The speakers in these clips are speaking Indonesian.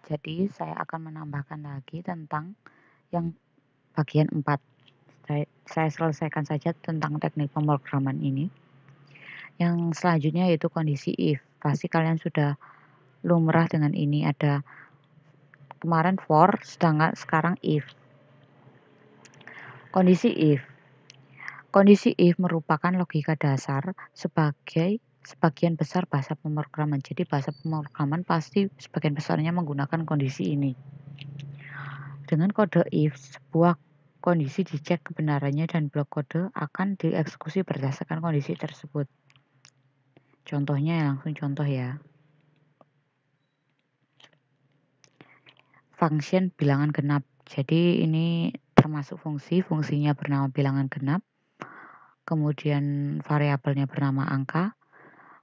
Jadi saya akan menambahkan lagi tentang yang bagian 4. Saya selesaikan saja tentang teknik pemrograman ini. Yang selanjutnya yaitu kondisi if. Pasti kalian sudah lumrah dengan ini, ada kemarin for, sedangkan sekarang if. Kondisi if. Kondisi if merupakan logika dasar sebagian besar bahasa pemrograman. Jadi bahasa pemrograman pasti sebagian besarnya menggunakan kondisi ini. Dengan kode if, sebuah kondisi dicek kebenarannya dan blok kode akan dieksekusi berdasarkan kondisi tersebut. Contohnya langsung contoh ya. Function bilangan genap. Jadi ini termasuk fungsinya bernama bilangan genap. Kemudian variabelnya bernama angka.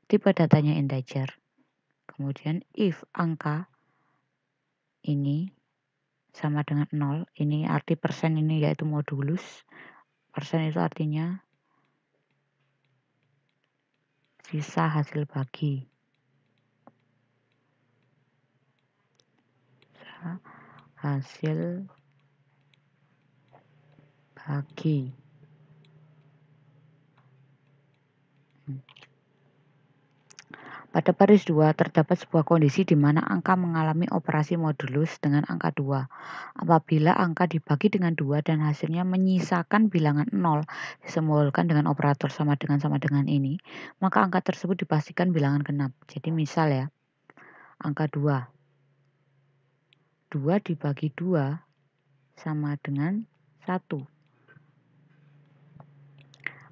Tipe datanya integer. Kemudian if angka ini sama dengan 0, ini arti persen ini yaitu modulus. Persen itu artinya sisa hasil bagi. Hasil bagi. Pada baris 2 terdapat sebuah kondisi di mana angka mengalami operasi modulus dengan angka 2. Apabila angka dibagi dengan 2 dan hasilnya menyisakan bilangan 0 disimbolkan dengan operator sama dengan ini, maka angka tersebut dipastikan bilangan genap. Jadi misal ya, angka 2. 2 dibagi 2 sama dengan 1.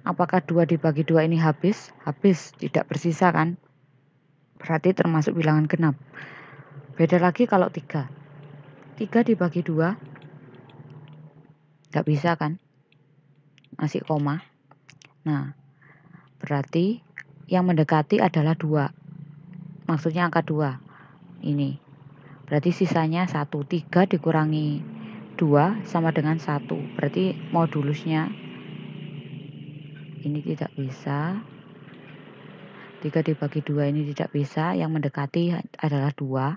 Apakah 2 dibagi 2 ini habis? Habis, tidak bersisa kan? Berarti termasuk bilangan genap. Beda lagi kalau 3. 3 dibagi 2, nggak bisa kan? Masih koma. Nah, berarti yang mendekati adalah 2. Maksudnya angka 2. Ini. Berarti sisanya 1. 3 dikurangi 2 sama dengan 1. Berarti modulusnya ini tidak bisa. 3 dibagi 2 ini tidak bisa. Yang mendekati adalah 2.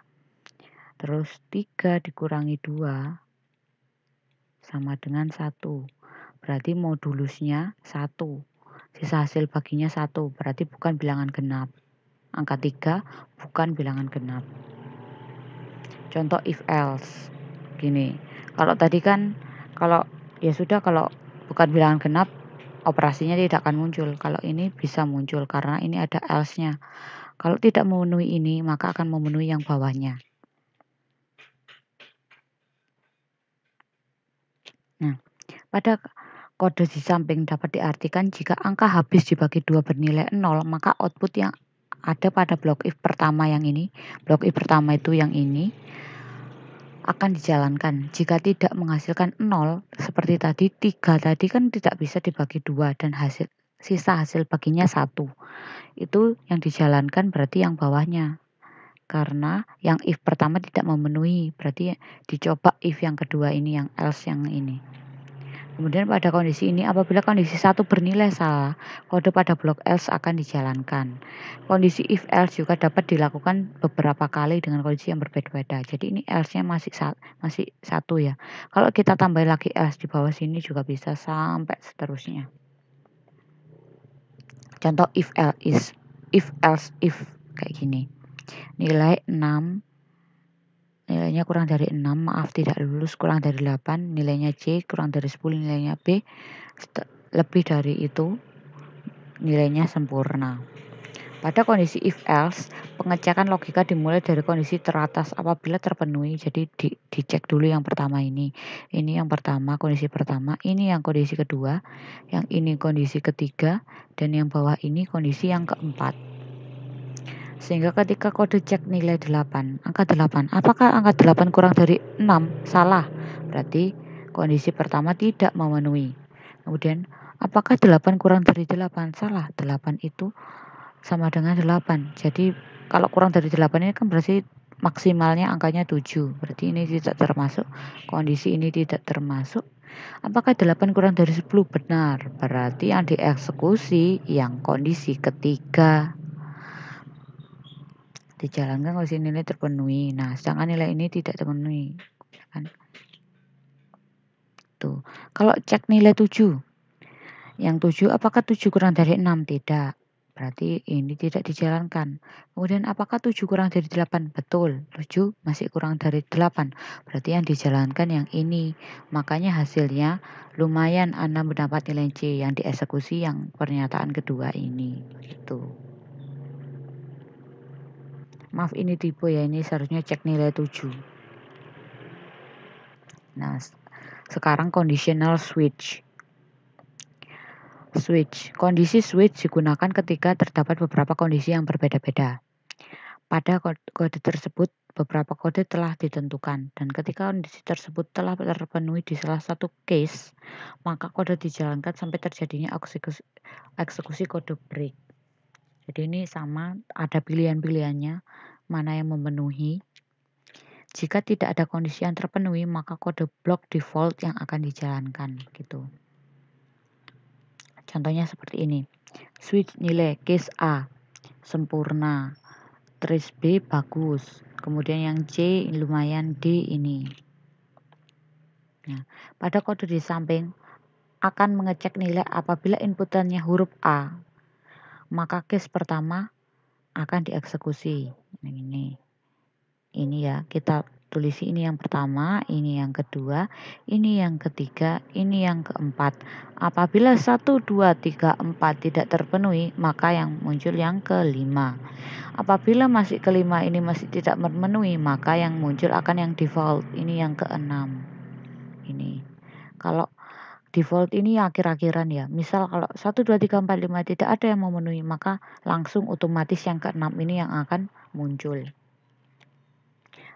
Terus 3 dikurangi 2 sama dengan 1. Berarti modulusnya 1. Sisa hasil baginya 1. Berarti bukan bilangan genap. Angka 3 bukan bilangan genap. Contoh if else. Gini. Kalau tadi kan kalau bukan bilangan genap, operasinya tidak akan muncul. Kalau ini bisa muncul karena ini ada else-nya. Kalau tidak memenuhi ini, maka akan memenuhi yang bawahnya. Nah, pada kode di samping dapat diartikan jika angka habis dibagi 2 bernilai 0, maka output yang ada pada blok if pertama yang ini, blok if pertama itu yang ini, akan dijalankan. Jika tidak menghasilkan 0, seperti tadi, 3 tadi kan tidak bisa dibagi 2 dan sisa hasil baginya 1. Itu yang dijalankan berarti yang bawahnya. Karena yang if pertama tidak memenuhi, berarti dicoba if yang kedua ini, yang else yang ini. Kemudian pada kondisi ini, apabila kondisi 1 bernilai salah, kode pada blok else akan dijalankan. Kondisi if else juga dapat dilakukan beberapa kali dengan kondisi yang berbeda-beda. Jadi ini else-nya masih 1 ya. Kalau kita tambah lagi else di bawah sini juga bisa sampai seterusnya. Contoh if else if kayak gini. Nilai 6, nilainya kurang dari 6, maaf tidak lulus, kurang dari 8, nilainya C, kurang dari 10, nilainya B, lebih dari itu, nilainya sempurna. Pada kondisi if else, pengecekan logika dimulai dari kondisi teratas apabila terpenuhi. Jadi dicek dulu yang pertama ini. Ini yang pertama, kondisi pertama, ini yang kondisi kedua, yang ini kondisi ketiga, dan yang bawah ini kondisi yang keempat. Sehingga ketika kode cek nilai 8, angka 8, apakah angka 8 kurang dari 6? Salah. Berarti kondisi pertama tidak memenuhi. Kemudian, apakah 8 kurang dari 8? Salah. 8 itu sama dengan 8. Jadi, kalau kurang dari 8 ini kan berarti maksimalnya angkanya 7. Berarti ini tidak termasuk. Kondisi ini tidak termasuk. Apakah 8 kurang dari 10? Benar. Berarti yang dieksekusi yang kondisi ketiga. dijalankan kalau si nilai terpenuhi. Nah, sedangkan nilai ini tidak terpenuhi, ya kan? Tuh. Kalau cek nilai 7, yang 7 apakah 7 kurang dari 6? Tidak. Berarti ini tidak dijalankan. Kemudian apakah 7 kurang dari 8? Betul. 7 masih kurang dari 8. Berarti yang dijalankan yang ini. Makanya hasilnya lumayan Anda mendapat nilai C yang dieksekusi yang pernyataan kedua ini. Gitu. Maaf ini tipe ya, ini seharusnya cek nilai 7. Nah, sekarang conditional switch. Kondisi switch digunakan ketika terdapat beberapa kondisi yang berbeda-beda. Pada kode tersebut, beberapa kode telah ditentukan, dan ketika kondisi tersebut telah terpenuhi di salah satu case, maka kode dijalankan sampai terjadinya eksekusi kode break. Jadi ini sama, ada pilihan-pilihannya, mana yang memenuhi. Jika tidak ada kondisi yang terpenuhi, maka kode block default yang akan dijalankan, gitu. Contohnya seperti ini. Switch nilai case A sempurna, trace B bagus, kemudian yang C lumayan, D ini. Nah, pada kode di samping akan mengecek nilai apabila inputannya huruf A, maka case pertama akan dieksekusi. Ini ya, kita tulis ini yang pertama, ini yang kedua, ini yang ketiga, ini yang keempat. Apabila 1, 2, 3, 4 tidak terpenuhi, maka yang muncul yang kelima. Apabila masih kelima ini masih tidak memenuhi, maka yang muncul akan yang default, ini yang keenam. Ini. Kalau default ini ya akhir-akhiran ya. Misal kalau 1, 2, 3, 4, 5 tidak ada yang memenuhi, maka langsung otomatis yang keenam ini yang akan muncul.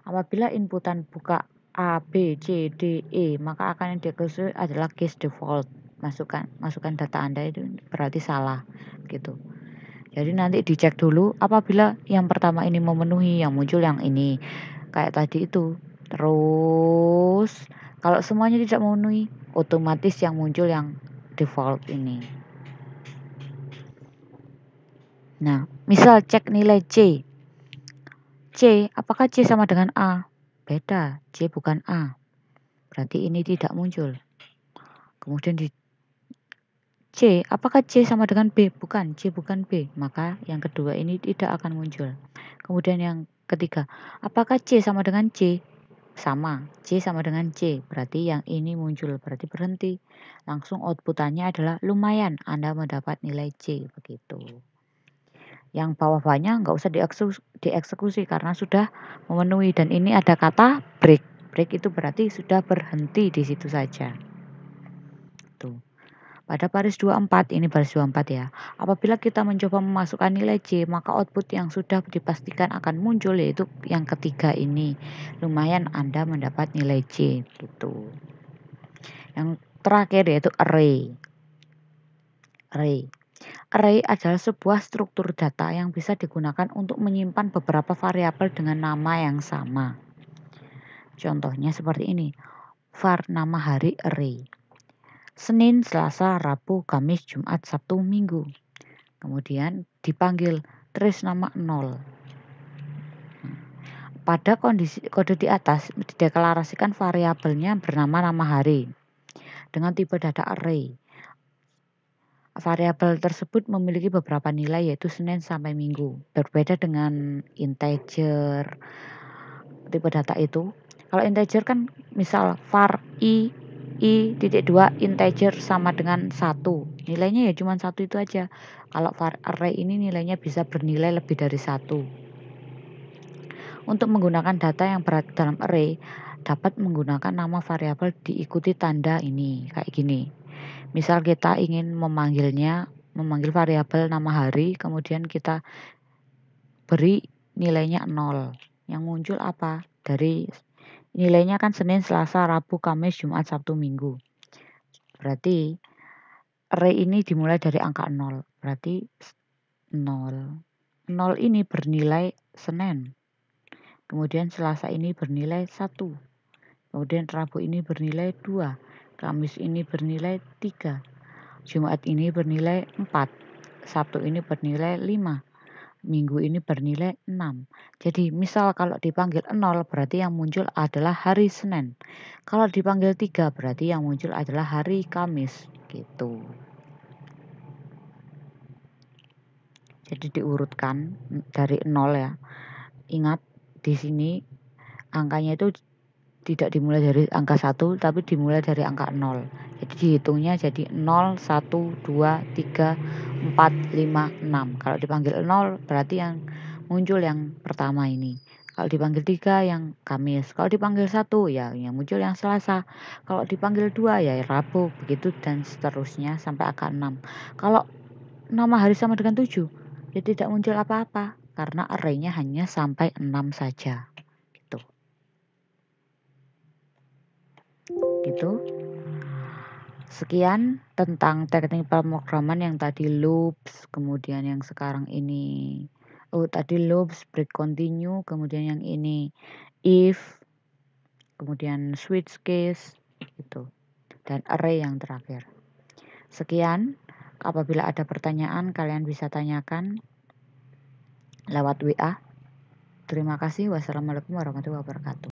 Apabila inputan buka A, B, C, D, E, maka akan yang dieksekusi adalah case default. Masukkan data Anda itu berarti salah gitu. Jadi nanti dicek dulu apabila yang pertama ini memenuhi, yang muncul yang ini. Kayak tadi itu. Terus kalau semuanya tidak memenuhi, otomatis yang muncul yang default ini. Nah, misal cek nilai C. C, apakah C sama dengan A? Beda, C bukan A. Berarti ini tidak muncul. Kemudian di C, apakah C sama dengan B? Bukan, C bukan B. Maka yang kedua ini tidak akan muncul. Kemudian yang ketiga, apakah C sama dengan C? Sama, C sama dengan C. Berarti yang ini muncul, berarti berhenti. Langsung outputannya adalah lumayan Anda mendapat nilai C. Begitu. Yang bawah-bawahnya nggak usah dieksekusi karena sudah memenuhi. Dan ini ada kata break. Break itu berarti sudah berhenti di situ saja. Tuh. Pada baris 24, ini baris 24 ya. Apabila kita mencoba memasukkan nilai C, maka output yang sudah dipastikan akan muncul yaitu yang ketiga ini. Lumayan Anda mendapat nilai C gitu. Yang terakhir yaitu array. Array adalah sebuah struktur data yang bisa digunakan untuk menyimpan beberapa variabel dengan nama yang sama. Contohnya seperti ini. Var nama hari array. Senin, Selasa, Rabu, Kamis, Jumat, Sabtu, Minggu. Kemudian dipanggil trace nama 0. Pada kode di atas dideklarasikan variabelnya bernama nama hari dengan tipe data array. Variabel tersebut memiliki beberapa nilai yaitu Senin sampai Minggu. Berbeda dengan integer tipe data itu. Kalau integer kan misal var i.2 integer sama dengan 1. Nilainya ya cuma 1 itu aja. Kalau var array ini nilainya bisa bernilai lebih dari 1. Untuk menggunakan data yang berada dalam array, dapat menggunakan nama variabel diikuti tanda ini, kayak gini. Misal kita ingin memanggil variabel nama hari, kemudian kita beri nilainya 0. Yang muncul apa? Dari nilainya kan Senin, Selasa, Rabu, Kamis, Jumat, Sabtu, Minggu. Berarti array ini dimulai dari angka 0. Berarti 0. 0 ini bernilai Senin. Kemudian Selasa ini bernilai 1. Kemudian Rabu ini bernilai 2. Kamis ini bernilai 3. Jumat ini bernilai 4. Sabtu ini bernilai 5. minggu ini bernilai 6. Jadi misal kalau dipanggil 0 berarti yang muncul adalah hari Senin. Kalau dipanggil 3 berarti yang muncul adalah hari Kamis gitu. Jadi diurutkan dari 0 ya. Ingat di sini angkanya itu tidak dimulai dari angka 1 tapi dimulai dari angka 0. Jadi dihitungnya jadi 0, 1, 2, 3, 4, 5, 6. Kalau dipanggil 0 berarti yang muncul yang pertama ini. Kalau dipanggil 3 yang Kamis. Kalau dipanggil 1 ya yang muncul yang Selasa. Kalau dipanggil 2 ya Rabu. Begitu dan seterusnya sampai angka 6. Kalau nama hari sama dengan 7 ya tidak muncul apa-apa karena arraynya hanya sampai 6 saja. Gitu. Sekian tentang teknik pemrograman yang tadi loops, kemudian yang sekarang ini tadi loops, break continue, kemudian yang ini if, kemudian switch case gitu. Dan array yang terakhir. Sekian, apabila ada pertanyaan kalian bisa tanyakan lewat WA. Terima kasih. Wassalamualaikum warahmatullahi wabarakatuh.